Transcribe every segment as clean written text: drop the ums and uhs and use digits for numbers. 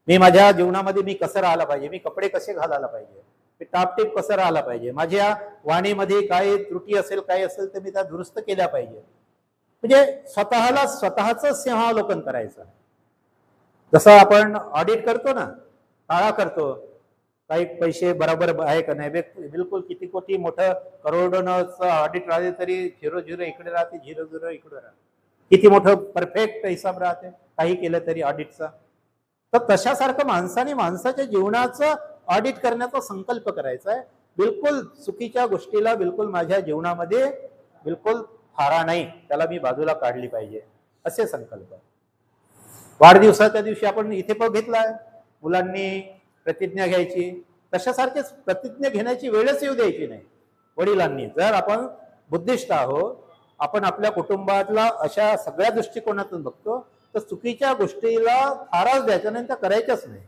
मी माझ्या जीवनामध्ये मी कसं राहायला पाहिजे, मी कपडे कसे घालायला पाहिजे, मी टापटीप कसं राहायला पाहिजे, माझ्या वाणीमध्ये काही त्रुटी असेल काही असेल तर मी त्या दुरुस्त केल्या पाहिजे. म्हणजे स्वतःला स्वतःच सिंहावलोकन करायचं. जसं आपण ऑडिट करतो ना, काळा करतो, काही पैसे बरोबर आहे का नाही, बिलकुल किती कोटी मोठं करोडोचं ऑडिट राहते तरी 0 इकडे राहते, 0 इकडे राहते, किती मोठं परफेक्ट हिसाब राहते काही केलं तरी ऑडिटचा. तर तशासारखं माणसाने माणसाच्या जीवनाचं ऑडिट करण्याचा संकल्प करायचा आहे. बिलकुल चुकीच्या गोष्टीला बिलकुल माझ्या जीवनामध्ये बिलकुल थारा नाही, त्याला मी बाजूला काढली पाहिजे असे संकल्प. वाढदिवसाच्या दिवशी आपण इथे पण घेतलाय, मुलांनी प्रतिज्ञा घ्यायची, तशासारखेच प्रतिज्ञा घेण्याची वेळच येऊ द्यायची नाही वडिलांनी. जर आपण बुद्धिस्ट आहोत, आपण आपल्या कुटुंबातला अशा सगळ्या दृष्टिकोनातून बघतो, तर चुकीच्या गोष्टीला थाराच द्यायचा नाही, त्या करायच्याच नाही.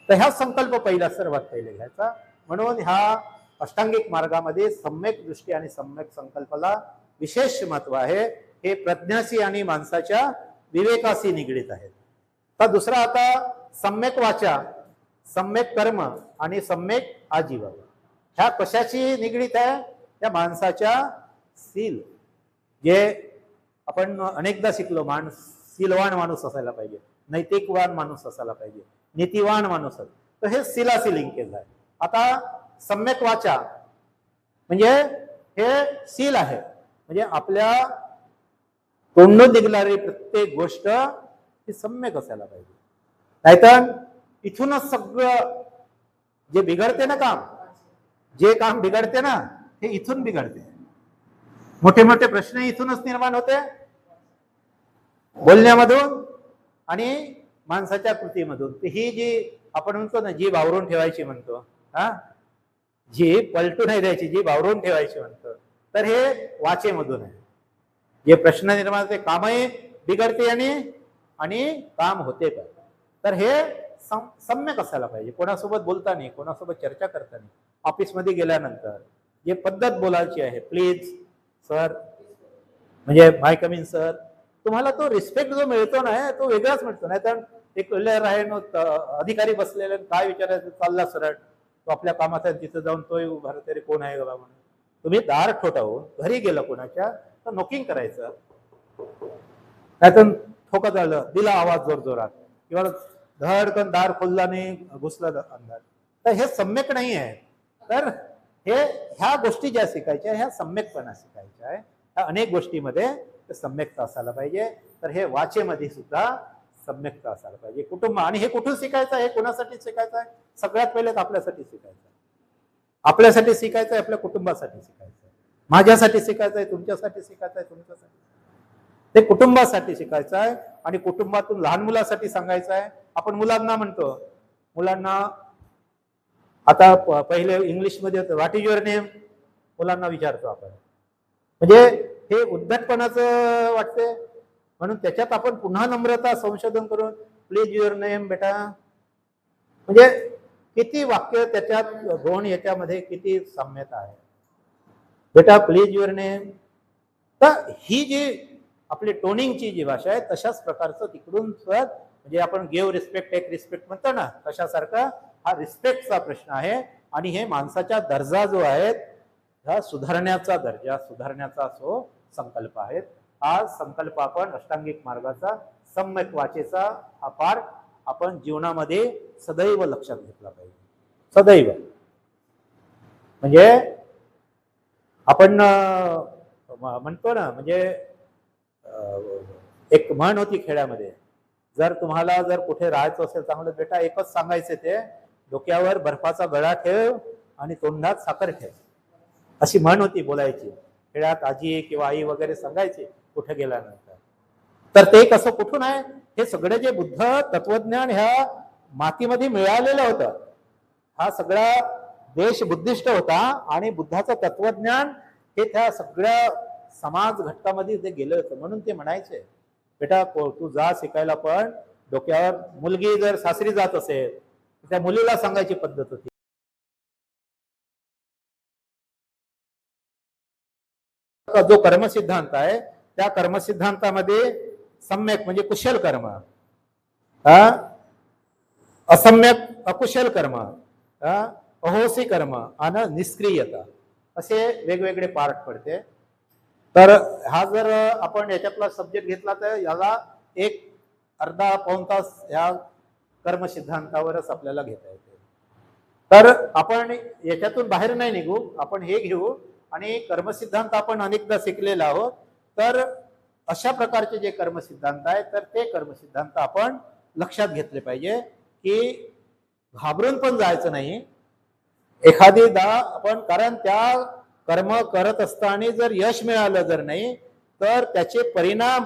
तर ह्या संकल्प पहिला सर्वात पहिले घ्यायचा. म्हणून ह्या अष्टांगिक मार्गामध्ये सम्यक दृष्टी आणि सम्यक संकल्पाला विशेष महत्व आहे. हे प्रज्ञाशी आणि माणसाच्या विवेकाशी निगडीत आहेत. तर दुसरा आता सम्यक वाचा, सम्यक कर्म आणि सम्यक आजीवन. ह्या कशाशी निगडीत आहे? त्या माणसाच्या शील, जे आपण अनेकदा शिकलो, शीलवान माणूस असायला पाहिजे, नैतिकवान माणूस असायला पाहिजे, नीतिवान माणूस. तर हे शीलाशी लिंकेज आहे. आता सम्यक वाचा म्हणजे हे शील आहे, म्हणजे आपल्या तोंडून निघणारी प्रत्येक गोष्ट ही सम्यक असायला पाहिजे. नाहीतर इथूनच सगळं जे बिघडते ना काम, जे काम बिघडते ना हे इथून बिघडते. मोठे मोठे प्रश्न इथूनच निर्माण होते, बोलण्यामधून आणि माणसाच्या कृतीमधून. ही जी आपण म्हणतो ना, जी वावरून ठेवायची म्हणतो, हा, जी पलटू नाही द्यायची, जी वावरून ठेवायची म्हणतो, तर हे वाचेमधून आहे. जे प्रश्न निर्माण होते, कामही बिघडते आणि काम होते का. तर हे सम्यक असायला पाहिजे. कोणासोबत बोलताना, कोणासोबत चर्चा करताना, ऑफिसमध्ये गेल्यानंतर जे पद्धत बोलायची आहे, प्लीज सर, म्हणजे माय कमिंग सर, तुम्हाला तो रिस्पेक्ट जो मिळतो ना तो वेगळाच मिळतो. नाही तर एक लेअर आहे, अधिकारी बसलेले, काय विचारायचं, चालला सरळ तो आपल्या कामात आहे, तिथं जाऊन तोही उभा तरी कोण आहे बाबा म्हणून. तुम्ही दार ठोठावून घरी गेलं कोणाच्या तर नोकिंग करायचं, नाहीतर ठोकत आलं, दिला आवाज जोर जोरात, किंवा धडकन दार खोलला नाही, घुसला अंधार, तर हे सम्यक नाही आहे. तर ह्या गोष्टी ज्या शिकायच्या, ह्या सम्यकपणा शिकायच्या आहे. ह्या अनेक गोष्टीमध्ये सम्यकता असायला पाहिजे. तर हे वाचेमध्ये सुद्धा सम्यकता असायला पाहिजे. कुटुंब, आणि हे कुठून शिकायचं आहे, कोणासाठी शिकायचं आहे? सगळ्यात पहिले आपल्यासाठी शिकायचं आहे. आपल्यासाठी शिकायचं आहे, आपल्या कुटुंबासाठी शिकायचं आहे, माझ्यासाठी शिकायचं आहे, तुमच्यासाठी शिकायचं आहे, तुमच्यासाठी, ते कुटुंबासाठी शिकायचं आहे. आणि कुटुंबातून लहान मुलासाठी सांगायचं आहे. आपण मुलांना म्हणतो, मुलांना आता पहिले इंग्लिशमध्ये होतं, व्हॉट इज युअर नेम, मुलांना विचारतो आपण. म्हणजे हे उद्धटपणाचं वाटते, म्हणून त्याच्यात आपण पुन्हा नम्रता संशोधन करून प्लीज युअर नेम बेटा, म्हणजे किती वाक्य त्याच्यात, दोन याच्यामध्ये किती साम्यता आहे. बेटा प्लीज युअर नेम. तर ही जी आपली टोनिंगची जी भाषा आहे, तशाच प्रकारचं तिकडून म्हणजे आपण गिव्ह रिस्पेक्ट टेक रिस्पेक्ट म्हणतो ना, तशासारखा हा रिस्पेक्टचा प्रश्न आहे. आणि हे माणसाच्या दर्जा जो आहे, हा सुधारण्याचा दर्जा, सुधारण्याचा जो संकल्प आहे. हा संकल्प आपण अष्टांगिक मार्गाचा, सम्यक वाचेचा हा पार्ट आपण जीवनामध्ये सदैव लक्षात घेतला पाहिजे. सदैव म्हणजे आपण म्हणतो ना, म्हणजे एक म्हण होती खेड्यामध्ये, जर तुम्हाला जर कुठे राहायचं असेल चांगलं, बेटा एकच सांगायचे, ते डोक्यावर बर्फाचा गळा ठेव आणि तोंडात साखर ठेव, अशी म्हण होती, बोलायची खेड्यात. आजी किंवा आई वगैरे सांगायचे कुठे गेल्यानंतर. तर ते कसं, कुठून आहे? हे सगळं जे बुद्ध तत्वज्ञान ह्या मातीमध्ये मिळालेलं होतं. हा सगळा देश बुद्धिस्ट होता आणि बुद्धाचं तत्वज्ञान हे त्या सगळ्या समाज घटकामध्ये ते गेलं होतं. म्हणून ते म्हणायचे, बेटा तू जा शिकायला, पण डोक्यावर, मुलगी जर सासरी जात असेल त्या मुलीला सांगायची पद्धत होती, जो कर्मसिद्धांत आहे त्या कर्मसिद्धांतामध्ये सम्यक म्हणजे कुशल कर्म, असम्यक अकुशल कर्म, अहोसी कर्म आणि निष्क्रियता असे वेगवेगळे पार्ट पडते. तर हा जर आपण याच्यातला सब्जेक्ट घेतला तर याला एक अर्धा पाऊण तास ह्या कर्म सिद्धांतावरच आपल्याला घेता येते. तर आपण याच्यातून बाहेर नाही निघू, आपण हे घेऊ आणि कर्मसिद्धांत आपण अनेकदा शिकलेला आहोत. तर अशा प्रकारचे जे कर्मसिद्धांत आहेत तर ते कर्मसिद्धांत आपण लक्षात घेतले पाहिजे की घाबरून पण जायचं नाही एखादीदा आपण, कारण त्या कर्म करत असताना जर यश मिळालं जर नाही तर त्याचे परिणाम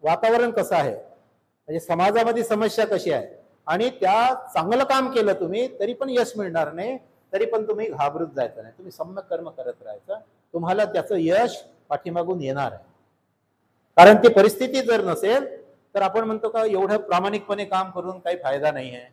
वातावरण कसं आहे, म्हणजे समाजामध्ये समस्या कशी आहे, आणि त्या चांगलं काम केलं तुम्ही तरी पण यश मिळणार नाही, तरी पण तुम्ही घाबरून जायचं नाही, तुम्ही सम्यक कर्म करत राहायचं, तुम्हाला त्याचं यश पाठीमागून येणार आहे. कारण ती परिस्थिती जर नसेल तर आपण म्हणतो का एवढं प्रामाणिकपणे काम करून काही फायदा नाही आहे.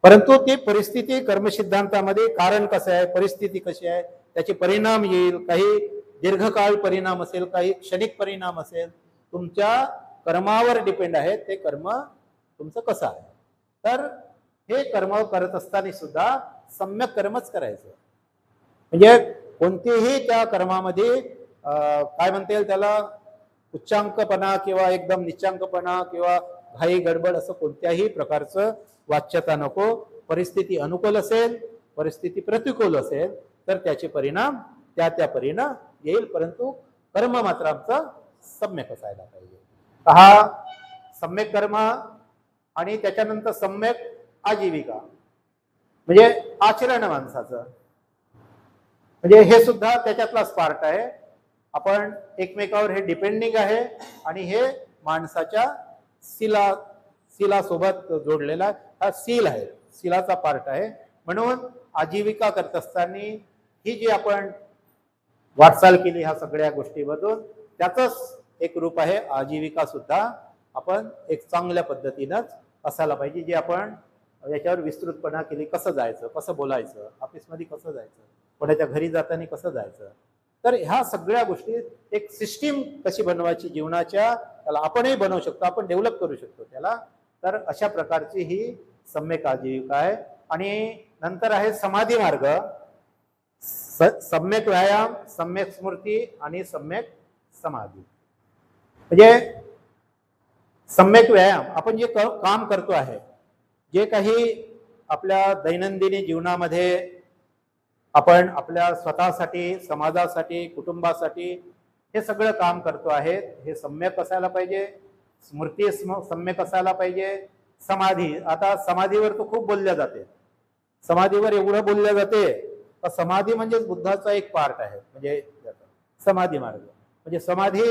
परंतु ती परिस्थिती कर्मसिद्धांतामध्ये कारण कसं आहे, परिस्थिती कशी आहे, त्याचे परिणाम येईल, काही दीर्घकाळ परिणाम असेल, काही क्षणिक परिणाम असेल, तुमच्या कर्मावर डिपेंड आहे ते कर्म तुमचं कसं आहे. तर हे कर्म करत असताना सुद्धा सम्यक कर्मच करायचं, म्हणजे कोणतेही त्या कर्मामध्ये काय म्हणता येईल त्याला उच्चांकपणा किंवा एकदम निच्चांकपणा किंवा घाई गडबड असं कोणत्याही प्रकारचं वाच्यता नको. परिस्थिती अनुकूल असेल, परिस्थिती प्रतिकूल असेल तर त्याचे परिणाम त्या परिणाम येईल, परंतु कर्म मात्र आमचं सम्यक असायला पाहिजे. हा सम्यक कर्म आणि त्याच्यानंतर सम्यक आजीविका म्हणजे आचरण माणसाचं, म्हणजे हे सुद्धा त्याच्यातलाच पार्ट आहे. आपण एकमेकावर हे डिपेंडिंग आहे आणि हे माणसाच्या सीलासोबत जोडलेला हा सील आहे, सीलाचा पार्ट आहे. म्हणून आजीविका करत असताना ही जी आपण वाटचाल केली ह्या सगळ्या गोष्टीमधून त्याचंच एक रूप आहे आजीविका सुद्धा आपण एक चांगल्या पद्धतीनंच असायला पाहिजे. जे आपण याच्यावर विस्तृतपणा केली, कसं जायचं, कसं बोलायचं, ऑफिसमध्ये कसं जायचं, कोणाच्या घरी जाताना कसं जायचं, तर ह्या सगळ्या गोष्टी एक सिस्टीम कशी बनवायची जीवनाच्या, त्याला आपणही बनवू शकतो, आपण डेव्हलप करू शकतो त्याला. तर अशा प्रकारची ही सम्यक आजीविका आहे. आणि नंतर आहे समाधी मार्ग, सम्यक व्यायाम, सम्यक स्मृती आणि सम्यक समाधी. म्हणजे सम्यक व्यायाम आपण जे काम करतो आहे, जे काही आपल्या दैनंदिन जीवनामध्ये आपण आपल्या स्वतःसाठी, समाजासाठी, कुटुंबासाठी हे सगळं काम करतो आहे, हे सम्यक असायला पाहिजे. स्मृती सम्यक असायला पाहिजे. समाधी, आता समाधीवर तर खूप बोलल्या जाते, समाधीवर एवढं बोलल्या जाते तर समाधी म्हणजे बुद्धाचा एक पार्ट आहे. म्हणजे समाधी मार्ग म्हणजे समाधी,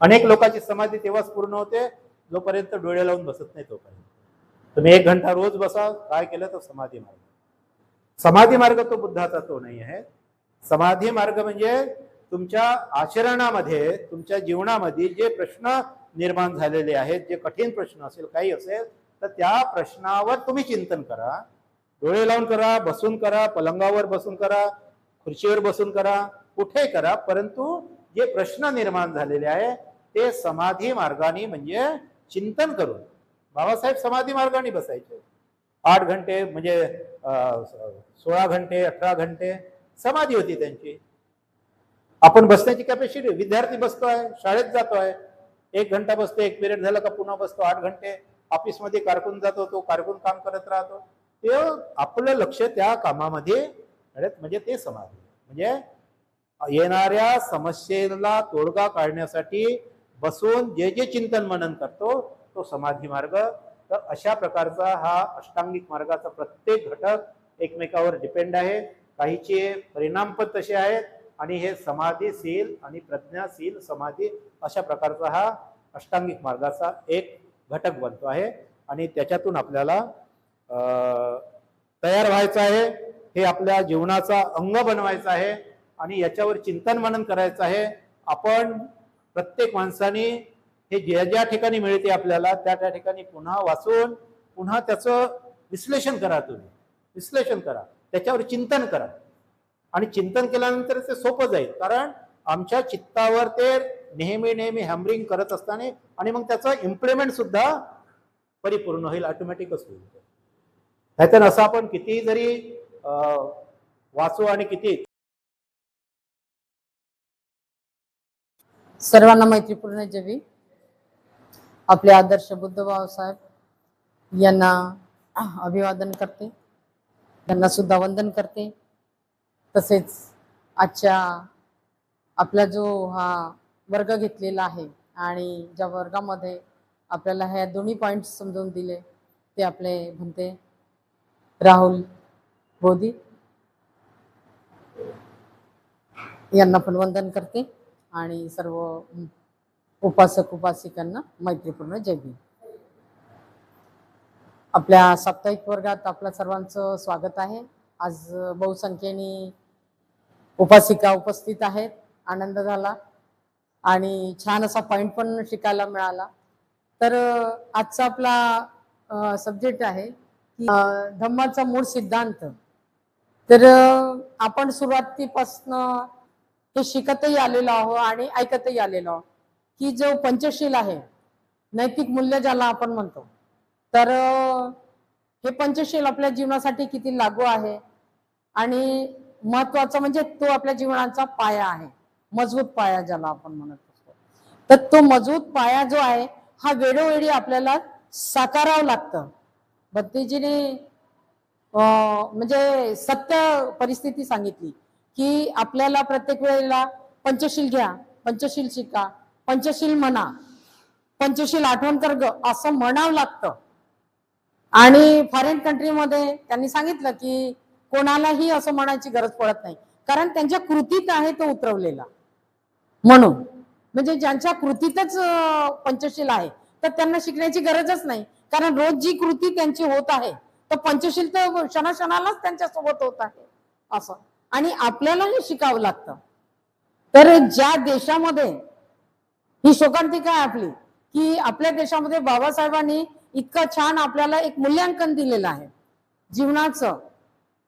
अनेक लोकांची समाधी तेव्हाच पूर्ण होते जोपर्यंत डोळे लावून बसत नाही तोपर्यंत. तुम्ही 1 घंटा रोज बसा, काय केलं तर समाधी मार्ग. समाधी मार्ग तो बुद्धाचा तो नाही आहे. समाधी मार्ग म्हणजे तुमच्या आचरणामध्ये, तुमच्या जीवनामध्ये जे प्रश्न निर्माण झालेले आहेत, जे कठीण प्रश्न असेल, काही असेल, तर त्या प्रश्नावर तुम्ही चिंतन करा. डोळे लावून करा, बसून करा, पलंगावर बसून करा, खुर्चीवर बसून करा, कुठे करा, परंतु जे प्रश्न निर्माण झालेले आहे ते समाधी मार्गाने म्हणजे चिंतन करून. बाबासाहेब समाधी मार्गाने बसायचे. 8 घंटे म्हणजे 16 घंटे 18 घंटे समाधी होती त्यांची. आपण बसण्याची कॅपॅसिटी, विद्यार्थी बसतोय, शाळेत जातोय, 1 घंटा बसतो, 1 पिरियड झाला का पुन्हा बसतो 8 घंटे. ऑफिसमध्ये कारकून जातो, तो कारकून काम करत राहतो. ते आपलं लक्ष त्या कामामध्ये म्हणजे ते समाधी, म्हणजे येणाऱ्या समस्येला तोडगा काढण्यासाठी बसून जे जे चिंतन मनन करतो तो समाधी मार्ग. तर अशा प्रकारचा हा अष्टांगिक मार्गाचा प्रत्येक घटक एकमेकावर डिपेंड आहे. काहीचे परिणाम पण तसे आहेत आणि हे समाधीशील आणि प्रज्ञाशील समाधी अशा प्रकारचा हा अष्टांगिक मार्गाचा एक घटक बनतो आहे. आणि त्याच्यातून आपल्याला तयार व्हायचं आहे, हे आपल्या जीवनाचा अंग बनवायचं आहे आणि याच्यावर चिंतन मनन करायचं आहे. आपण प्रत्येक माणसाने हे ज्या ज्या ठिकाणी मिळते आपल्याला त्या त्या ठिकाणी पुन्हा वाचून पुन्हा त्याचं विश्लेषण करा. तुम्ही विश्लेषण करा, त्याच्यावर चिंतन करा आणि चिंतन केल्यानंतर ते सोपं जाईल. कारण आमच्या चित्तावर ते नेहमी नेहमी हॅमरिंग करत असताना आणि मग त्याचं इम्प्लिमेंट सुद्धा परिपूर्ण होईल, ऑटोमॅटिकच होईल. नाहीतर असं आपण किती जरी वाचू आणि किती. सर्वांना मैत्रीपूर्ण जय. आपले आदर्श बुद्धभाव साहेब यांना अभिवादन करते, त्यांना सुद्धा वंदन करते. तसेच आजच्या आपला जो हा वर्ग घेतलेला आहे आणि ज्या वर्गामध्ये आपल्याला ह्या दोन्ही पॉइंट्स समजून दिले ते आपले म्हणते राहुल बोधी यांना पण वंदन करते आणि सर्व उपासक उपासिकांना मैत्रीपूर्ण जय भीम. आपल्या साप्ताहिक वर्गात आपल्या सर्वांचं स्वागत आहे. आज बहुसंख्येने उपासिका उपस्थित आहेत, आनंद झाला आणि छान असा पॉइंट पण शिकायला मिळाला. तर आजचा आपला सब्जेक्ट आहे की धम्माचा मूळ सिद्धांत. तर आपण सुरुवातीपासून हे शिकतही आलेलो आहोत आणि ऐकतही आलेलो आहोत की जो पंचशील आहे, नैतिक मूल्य ज्याला आपण म्हणतो, तर हे पंचशील आपल्या जीवनासाठी किती लागू आहे आणि महत्वाचं म्हणजे तो आपल्या जीवनाचा पाया आहे, मजबूत पाया ज्याला आपण म्हणत असतो. तर तो मजबूत पाया जो आहे हा वेळोवेळी आपल्याला साकारावं लागतं. भक्तीजीने म्हणजे सत्य परिस्थिती सांगितली की आपल्याला प्रत्येक वेळेला पंचशील घ्या, पंचशील शिका, पंचशील म्हणा, पंचशील आठवण कर ग असं म्हणावं लागतं. आणि फॉरेन कंट्रीमध्ये त्यांनी सांगितलं की कोणालाही असं म्हणायची गरज पडत नाही, कारण त्यांच्या कृतीत आहे तो उतरवलेला. म्हणून म्हणजे ज्यांच्या कृतीतच पंचशील आहे तर त्यांना शिकण्याची गरजच नाही, कारण रोज जी कृती त्यांची होत आहे तर पंचशील तर क्षणाक्षणालाच त्यांच्या सोबत होत आहे असं. आणि आपल्यालाही शिकावं लागतं. तर ज्या देशामध्ये ही शोकांतिका आहे आपली की आपल्या देशामध्ये बाबासाहेबांनी इतकं छान आपल्याला एक मूल्यांकन दिलेलं आहे जीवनाचं,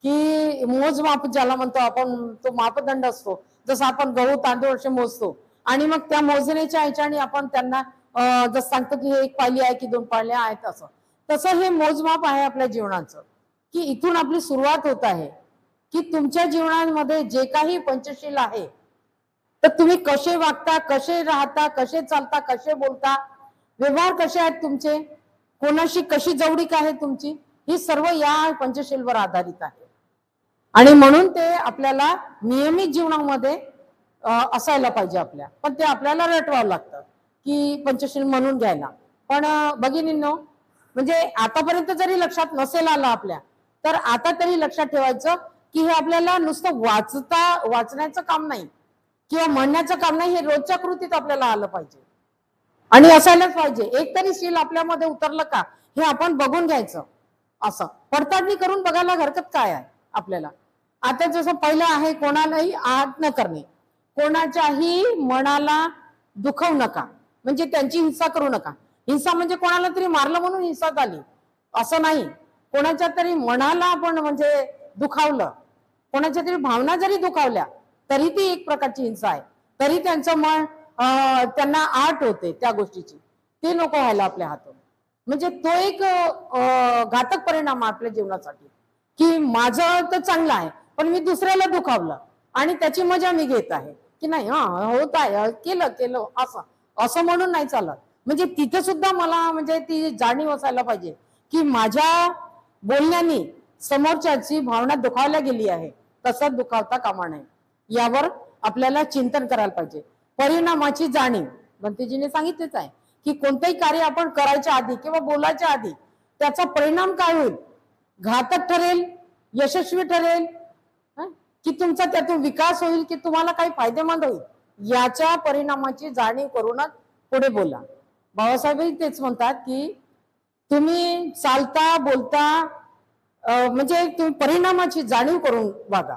की मोजमाप ज्याला म्हणतो आपण, तो मापदंड असतो. जसं आपण गहू तांदूळ असे मोजतो आणि मग त्या मोजण्याच्या ह्याच्याने आपण त्यांना जसं सांगतो की हे एक पायली आहे की दोन पायल्या आहेत असं. तसं हे मोजमाप आहे आपल्या जीवनाचं, की इथून आपली सुरुवात होत आहे की तुमच्या जीवनामध्ये जे काही पंचशील आहे तर तुम्ही कसे वागता, कसे राहता, कसे चालता, कसे बोलता, व्यवहार कसे आहेत तुमचे, कोणाशी कशी जवळीक आहे तुमची, ही सर्व या पंचशीलवर आधारित आहे. आणि म्हणून ते आपल्याला नियमित जीवनामध्ये असायला पाहिजे आपल्या. पण ते आपल्याला रटवावं लागतं की पंचशील म्हणून घ्यायला. पण भगिनींनो, म्हणजे आतापर्यंत जरी लक्षात नसेल आलं आपल्या, तर आता तरी लक्षात ठेवायचं की हे आपल्याला नुसतं वाचण्याचं काम नाही किंवा म्हणण्याचं काम नाही, हे रोजच्या कृतीत आपल्याला आलं पाहिजे आणि असायलाच पाहिजे. एक तरी शील आपल्यामध्ये उतरलं का हे आपण बघून घ्यायचं. असं पडताळणी करून बघायला हरकत काय आहे आपल्याला. आता जसं पहिलं आहे, कोणालाही आहात न करणे, कोणाच्याही मनाला दुखवू नका, म्हणजे त्यांची हिंसा करू नका. हिंसा म्हणजे कोणाला तरी मारलं म्हणून हिंसा झाली असं नाही, कोणाच्या तरी मनाला आपण म्हणजे दुखावलं, कोणाच्या तरी भावना जरी दुखावल्या तरी ती एक प्रकारची हिंसा आहे. तरी त्यांचं मन त्यांना आट होते त्या गोष्टीची, ते नको व्हायला आपल्या हातून. म्हणजे तो एक घातक परिणाम आपल्या जीवनासाठी, की माझं तर चांगलं आहे पण मी दुसऱ्याला दुखावलं आणि त्याची मजा मी घेत आहे की नाही, हा होत आहे, केलं केलं असं असं म्हणून नाही चालत. म्हणजे तिथे सुद्धा मला म्हणजे ती जाणीव असायला पाहिजे की माझ्या बोलण्याने समोरच्याची भावना दुखावल्या गेली आहे, तसं दुखावता कामा नये. यावर आपल्याला चिंतन करायला पाहिजे. परिणामाची जाणीव भंतेजीने सांगितलेच आहे की कोणतेही कार्य आपण करायच्या आधी किंवा बोलायच्या आधी त्याचा परिणाम काय होईल, घातक ठरेल, यशस्वी ठरेल, की तुमचा त्यातून विकास होईल, की तुम्हाला काही फायदेमंद होईल, याच्या परिणामाची जाणीव करूनच पुढे बोला. बाबासाहेबही तेच म्हणतात की तुम्ही चालता बोलता म्हणजे तुम्ही परिणामाची जाणीव करून वागा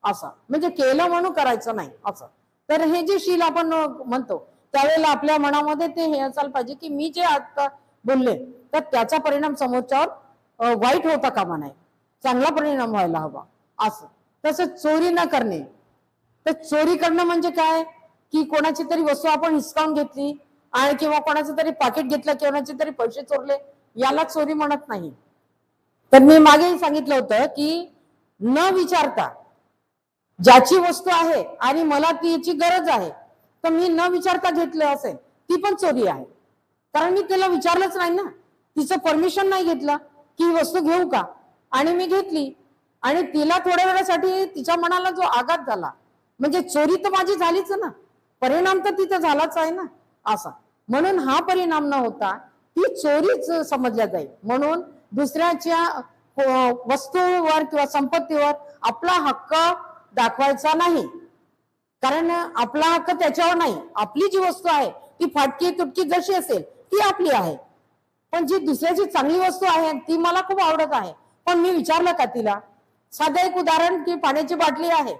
असं, म्हणजे केलं म्हणून करायचं नाही असं. तर हे जे शील आपण म्हणतो त्यावेळेला आपल्या मनामध्ये ते हे असायला पाहिजे की मी जे आता बोलले तर त्याचा परिणाम समोरच्यावर वाईट होता कामा नये, चांगला परिणाम व्हायला हवा असं. तसंच चोरी न करणे. तर चोरी करणं म्हणजे काय की कोणाची तरी वस्तू आपण हिसकावून घेतली आणि किंवा कोणाचं तरी पाकिट घेतलं, कोणाचे तरी पैसे चोरले, याला चोरी म्हणत नाही. तर मी मागेही सांगितलं होतं की न विचारता ज्याची वस्तू आहे आणि मला तिची गरज आहे तर मी न विचारता घेतलं असेल ती पण चोरी आहे. कारण मी तिला विचारलंच नाही ना, तिचं परमिशन नाही घेतलं की ही वस्तू घेऊ का, आणि मी घेतली आणि तिला थोड्या वेळासाठी तिच्या मनाला जो आघात झाला म्हणजे चोरी तर माझी झालीच ना, परिणाम तर तिथं झालाच आहे ना असा. म्हणून हा परिणाम न होता ती चोरीच समजल्या जाईल. म्हणून दुसऱ्याच्या वस्तूवर किंवा संपत्तीवर आपला हक्क दाखवायचा नाही, कारण आपला हक्क त्याच्यावर नाही. आपली जी वस्तू आहे ती फाटकी तुटकी जशी असेल ती आपली आहे, पण जी दुसऱ्याची चांगली वस्तू आहे ती मला खूप आवडत आहे, पण मी विचारलं का तिला. साधं एक उदाहरण की पाण्याची बाटली आहे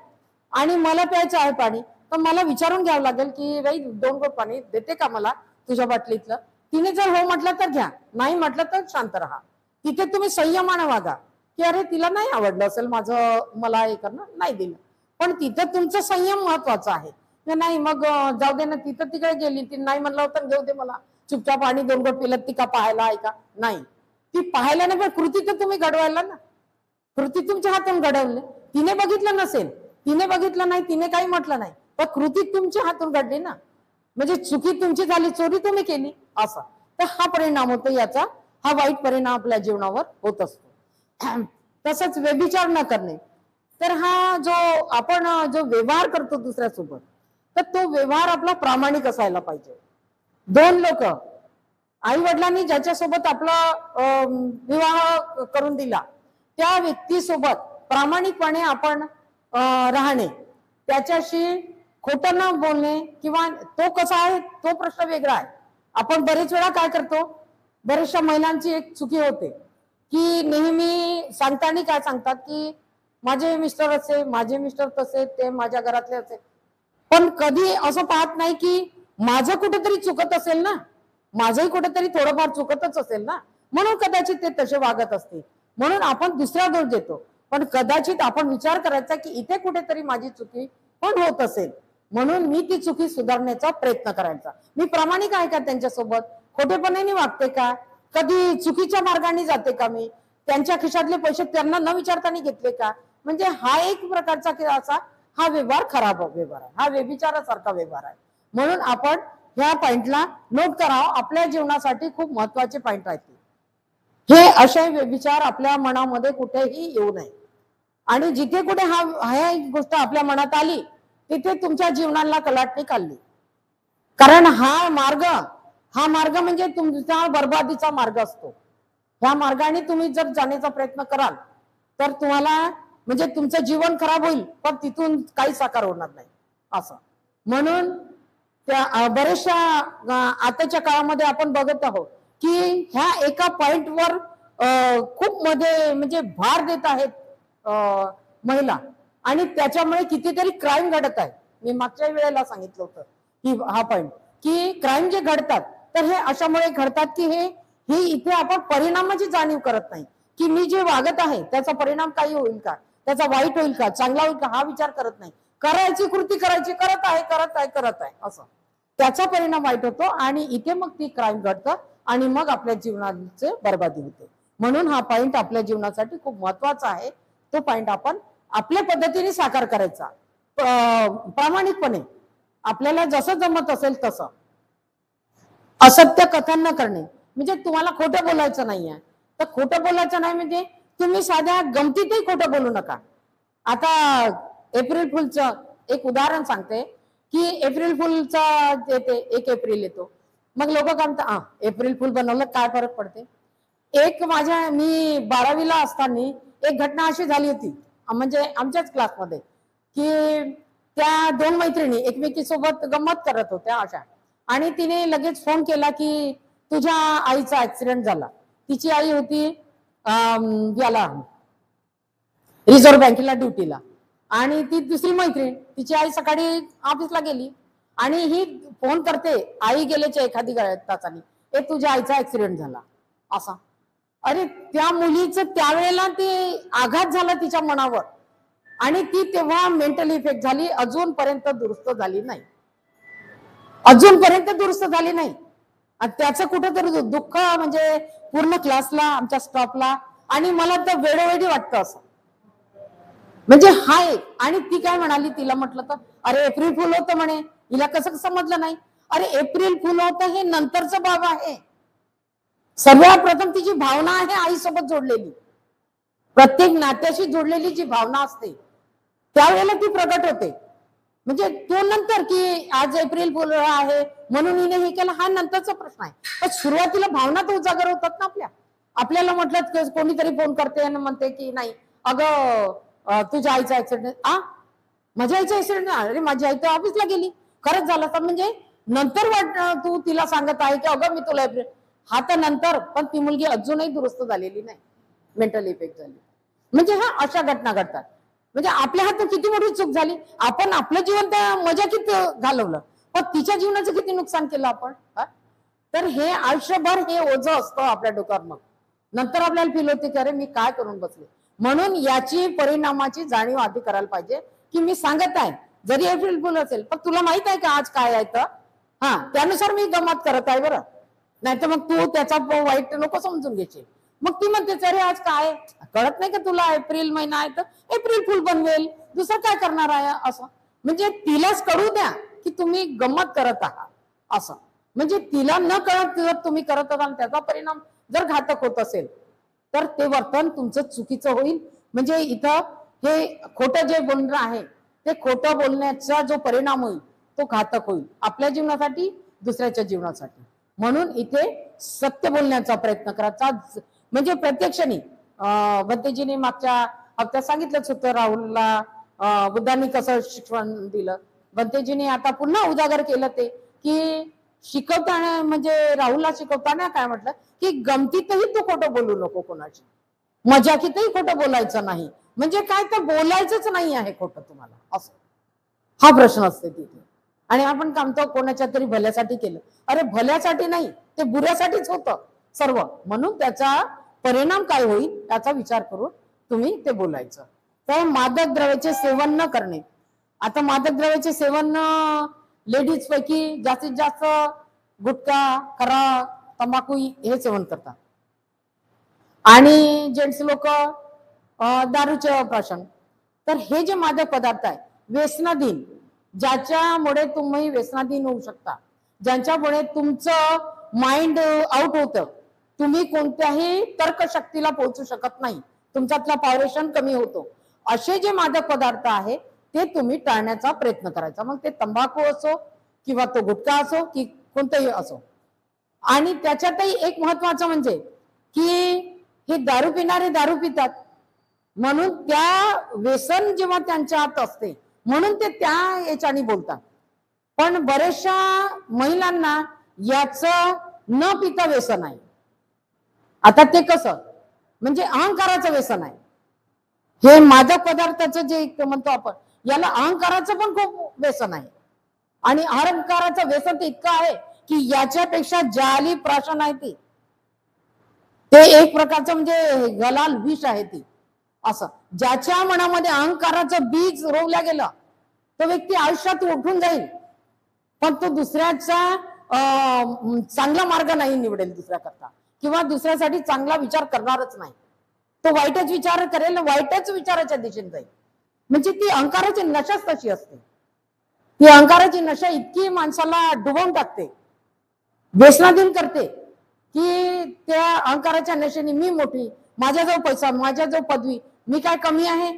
आणि मला प्यायचं आहे पाणी, तर मला विचारून घ्यावं लागेल की बाई 2 घोट पाणी देते का मला तुझ्या बाटलीतलं. तिने जर हो म्हटलं तर घ्या, नाही म्हटलं तर शांत राहा. तिथे तुम्ही संयमानं वागा की अरे तिला नाही आवडलं असेल माझं, मला हे करणं नाही दिलं, पण तिथं तुमचं संयम महत्वाचा आहे. नाही मग जाऊ दे ना, तिथं तिकडे गेली, ती नाही म्हणलं होतं घेऊ दे मला, चुपचाप आणि 2 घोट पिलं, ती का पाहायला आहे का, नाही ती पाहायला नाही, पण कृती तर तुम्ही घडवायला ना, कृती तुमच्या हातून घडवली. तिने बघितलं नसेल, तिने बघितलं नाही, तिने काही म्हटलं नाही, पण कृती तुमच्या हातून घडली ना, म्हणजे चुकी तुमची झाली, चोरी तुम्ही केली असा. तर हा परिणाम होतो याचा, हा वाईट परिणाम आपल्या जीवनावर होत असतो. तसंच व्यभिचार न करणे, तर हा जो आपण जो व्यवहार करतो दुसऱ्यासोबत, तर तो व्यवहार आपला प्रामाणिक असायला पाहिजे. 2 लोक, आई वडिलांनी ज्याच्यासोबत आपला विवाह करून दिला त्या व्यक्तीसोबत प्रामाणिकपणे आपण राहणे, त्याच्याशी खोटं न बोलणे, किंवा तो कसा आहे तो प्रश्न वेगळा आहे. आपण बरेच वेळा काय करतो, बऱ्याचशा महिलांची एक चुकी होते की नेहमी सांगताना काय सांगतात की माझे मिस्टर असे, माझे मिस्टर तसे, ते माझ्या घरातले असे, पण कधी असं पाहत नाही की माझं कुठेतरी चुकत असेल ना, माझंही कुठेतरी थोडंफार चुकतच असेल ना, म्हणून कदाचित ते तसे वागत असतील. म्हणून आपण दुसरा दोष देतो, पण कदाचित आपण विचार करायचा की इथे कुठेतरी माझी चुकी पण होत असेल, म्हणून मी ती चुकी सुधारण्याचा प्रयत्न करायचा. मी प्रामाणिक आहे का त्यांच्यासोबत, खोटेपणाने वागते का, कधी चुकीच्या मार्गाने जाते का, मी त्यांच्या खिशातले पैसे त्यांना न विचारताना घेतले का, म्हणजे हा एक प्रकारचा असा हा व्यवहार खराब व्यवहार आहे, हा व्यभिचारासारखा व्यवहार आहे. म्हणून आपण ह्या पॉइंटला नोट करावं, आपल्या जीवनासाठी खूप महत्वाचे पॉइंट आहेत हे. असे व्यभिचार आपल्या मनामध्ये कुठेही येऊ नये, आणि जिथे कुठे हा गोष्ट आपल्या मनात आली तिथे तुमच्या जीवनाला कलाटणी खाल्ली, कारण हा मार्ग म्हणजे तुमचा बर्बादीचा मार्ग असतो. ह्या मार्गाने तुम्ही जर जाण्याचा प्रयत्न कराल तर तुम्हाला म्हणजे तुमचं जीवन खराब होईल, पण तिथून काही साकार होणार नाही असं. म्हणून त्या बरेचशा आताच्या काळामध्ये आपण बघत आहोत की ह्या एका पॉइंटवर खूप मध्ये म्हणजे भार देत आहेत महिला, आणि त्याच्यामुळे कितीतरी क्राईम घडत आहे. मी मागच्या वेळेला सांगितलं होतं की हा पॉइंट की क्राईम जे घडतात तर हे अशामुळे घडतात की हे इथे आपण परिणामाची जाणीव करत नाही की मी जे वागत आहे त्याचा परिणाम काही होईल का, त्याचा वाईट होईल का, चांगला होईल का, हा विचार करत नाही. करायची कृती करायची, करत आहे असं, त्याचा परिणाम वाईट होतो आणि इथे मग ती क्राईम घडतं आणि मग आपल्या जीवनाचे बर्बादी होते. म्हणून हा पॉइंट आपल्या जीवनासाठी खूप महत्वाचा आहे. तो पॉइंट आपण आपल्या पद्धतीने साकार करायचा, प्रामाणिकपणे आपल्याला जसं जमत असेल तसं. असत्य कथन न करणे, म्हणजे तुम्हाला खोटं बोलायचं नाहीये, तर खोटं बोलायचं नाही म्हणजे तुम्ही साध्या गमतीतही खोटं बोलू नका. आता एप्रिल फुलचं एक उदाहरण सांगते की एप्रिल फुलचा येते, 1 एप्रिल येतो, मग लोक काय म्हणतात एप्रिल फुल बनवलं काय फरक पडते. मी 12वीला असताना एक घटना अशी झाली होती, म्हणजे आमच्याच क्लासमध्ये, की त्या 2 मैत्रिणी एकमेकीसोबत गंमत करत होत्या अशा, आणि तिने लगेच फोन केला की तुझ्या आईचा ऍक्सिडेंट झाला. तिची आई होती याला रिझर्व्ह बँकेला ड्युटीला, आणि ती दुसरी मैत्रीण तिची आई सकाळी ऑफिसला गेली आणि ही फोन करते आई गेल्याच्या एखादी तासाने, तुझ्या आईचा ऍक्सिडेंट झाला असा. अरे त्या मुलीचं त्यावेळेला ते आघात झाला तिच्या मनावर, आणि ती तेव्हा मेंटल इफेक्ट झाली, अजूनपर्यंत दुरुस्त झाली नाही. त्याचं कुठेतरी दुःख म्हणजे पूर्ण क्लासला, आमच्या स्टॉपला, आणि मला तर वेळोवेळी वाटतं असं. म्हणजे हा एक. आणि ती काय म्हणाली, तिला म्हटलं तर अरे एप्रिल फुल होतं म्हणे. हिला कसं समजलं नाही? अरे एप्रिल फुल होतं हे नंतरचं बाब आहे. सर्वात प्रथम तिची भावना आहे आईसोबत जोडलेली, प्रत्येक नात्याशी जोडलेली जी भावना असते त्यावेळेला ती प्रगट होते. म्हणजे तो नंतर की आज एप्रिल फुल आहे म्हणून हिने हे केलं, हा नंतरचा प्रश्न आहे. पण सुरुवातीला भावना तर उजागर होतात ना आपल्या. आपल्याला म्हटलं कोणीतरी फोन करते आणि म्हणते की नाही अगं तुझ्या आईचा ऍक्सिडेंट. माझ्या आईचा ऍक्सिडेंट? अरे माझी आई तर ऑफिसला गेली. खरंच झालं तर म्हणजे नंतर तू तिला सांगत आहे की अगं मी तुला एप्रिल. हा तर नंतर, पण ती मुलगी अजूनही दुरुस्त झालेली नाही, मेंटल इफेक्ट झाली. म्हणजे हा अशा घटना घडतात. म्हणजे आपल्या हातात किती मोठी चूक झाली. आपण आपलं जीवन त्या मजाकीत घालवलं, पण तिच्या जीवनाचं किती नुकसान केलं आपण. तर हे आयुष्यभर हे ओझं असतं आपल्या डोक्यावर. मग नंतर आपल्याला फील होते की अरे मी काय करून बसले. म्हणून याची परिणामाची जाणीव आधी करायला पाहिजे की मी सांगत आहे जरी एप्रिल फुल असेल, पण तुला माहित आहे का आज काय आहे तर त्यानुसार मी गमात करत आहे बरं. नाही तर मग तू त्याचा वाईट नको समजून घ्यायचे. मग ती म्हणते अरे आज काय कळत नाही का तुला, एप्रिल महिना आहे तर एप्रिल फुल बनवेल, दुसरं काय करणार आहे असं. म्हणजे तिलाच कळू द्या की तुम्ही गंमत करत आहात असं. म्हणजे तिला न कळत जर तुम्ही करत असाल, त्याचा परिणाम जर घातक होत असेल तर ते वर्तन तुमचं चुकीचं होईल. म्हणजे इथं हे खोटं जे बोलणं आहे ते खोटं बोलण्याचा जो परिणाम होईल तो घातक होईल आपल्या जीवनासाठी, दुसऱ्याच्या जीवनासाठी. म्हणून इथे सत्य बोलण्याचा प्रयत्न करायचा. म्हणजे प्रत्यक्षाने भंतेजीने मागच्या हप्त्यात सांगितलंच होतं राहुलला बुद्धांनी कसं शिक्षण दिलं. भंतेजीने आता पुन्हा उजागर केलं ते की शिकवताना, म्हणजे राहुलला शिकवताना काय म्हटलं की गमतीतही तू खोटं बोलू नको कोणाची, मजाकीतही खोटं बोलायचं नाही. म्हणजे काय तर बोलायचंच नाही आहे खोटं तुम्हाला असं. हा प्रश्न असते तिथे. आणि आपण काम तो कोणाच्या तरी भल्यासाठी केलं. अरे भल्यासाठी नाही, ते बुऱ्यासाठीच होतं सर्व. म्हणून त्याचा परिणाम काय होईल याचा विचार करून तुम्ही ते बोलायचं. तर मादक द्रव्याचे सेवन न करणे. आता मादक द्रव्याचे सेवन लेडीज पैकी जास्तीत जास्त गुटखा, खरा, तंबाखू हे सेवन करतात, आणि जेंट्स लोक दारूचे प्राशन. तर हे जे मादक पदार्थ आहे व्यसनाधीन, ज्याच्यामुळे तुम्ही व्यसनाधीन होऊ शकता, ज्यांच्यामुळे तुमचं माइंड आउट होतं, तुम्ही कोणत्याही तर्कशक्तीला पोहोचू शकत नाही, तुमच्यातला पावरेशन कमी होतो, असे जे मादक पदार्थ आहे ते तुम्ही टाळण्याचा प्रयत्न करायचा. मग ते तंबाखू असो किंवा तो गुटखा असो की कोणतंही असो. आणि त्याच्यातही एक महत्वाचं म्हणजे की हे दारू पिणारे दारू पितात म्हणून त्या व्यसन जेव्हा त्यांच्या हात असते म्हणून ते त्या याच्याने बोलतात. पण बरेचशा महिलांना याचं न पिता व्यसन आहे. आता ते कसं, म्हणजे अहंकाराचं व्यसन आहे. हे मादक पदार्थाचं जे म्हणतो आपण, याला अहंकाराचं पण खूप व्यसन आहे. आणि अहंकाराचं व्यसन ते इतकं आहे की याच्यापेक्षा जाली प्राशन आहे ती, ते एक प्रकारचं म्हणजे गलाल विष आहे ती. असं ज्याच्या मनामध्ये अहंकाराचं बीज रोवल्या गेलं तो व्यक्ती आयुष्यात उठून जाईल, पण तो दुसऱ्याचा चांगला मार्ग नाही निवडेल दुसऱ्या करता, किंवा दुसऱ्यासाठी चांगला विचार करणारच नाही. तो वाईटच विचार करेल, वाईटच विचाराच्या दिशेने जाईल. म्हणजे ती अहंकाराची नशाच तशी असते. ती अहंकाराची नशा इतकी माणसाला डुबवून टाकते, व्यसनाधीन करते की त्या अहंकाराच्या नशेने मी मोठी, माझ्याजवळ पैसा, माझ्याजवळ पदवी, मी काय कमी आहे,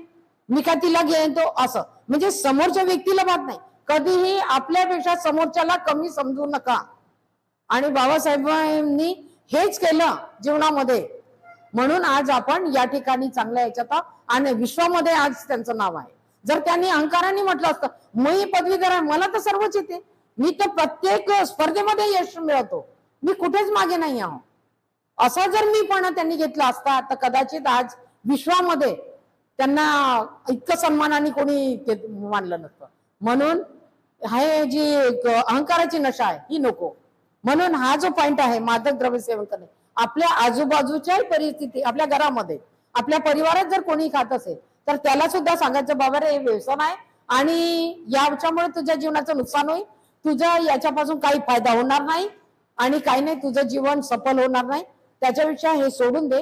मी काय तिला घेईन तो, असं. म्हणजे समोरच्या व्यक्तीला बात नाही, कधीही आपल्यापेक्षा समोरच्याला कमी समजू नका. आणि बाबासाहेबांनी हेच केलं जीवनामध्ये. म्हणून आज आपण या ठिकाणी चांगल्या याच्यात आणि विश्वामध्ये आज त्यांचं नाव आहे. जर त्यांनी अहंकाराने म्हटलं असतं मी पदवीधर आहे, मला तर सर्वच येते, मी तर प्रत्येक स्पर्धेमध्ये यश मिळवतो, मी कुठेच मागे नाही आहो, असा जर मी पण त्यांनी घेतला असता तर कदाचित आज विश्वामध्ये त्यांना इतकं सन्मानाने कोणी मानलं नसतं. म्हणून हे जी अहंकाराची नशा आहे ही नको. म्हणून हा जो पॉइंट आहे मादक द्रव्य सेवन करणे, आपल्या आजूबाजूच्या परिस्थिती, आपल्या घरामध्ये, आपल्या परिवारात जर कोणी खात असेल तर त्याला सुद्धा सांगायचं बाबा रे हे व्यसन आहे आणि याच्यामुळे तुझ्या जीवनाचं नुकसान होईल, तुझा याच्यापासून काही फायदा होणार नाही आणि काही नाही, तुझं जीवन सफल होणार नाही. त्याच्यापेक्षा हे सोडून दे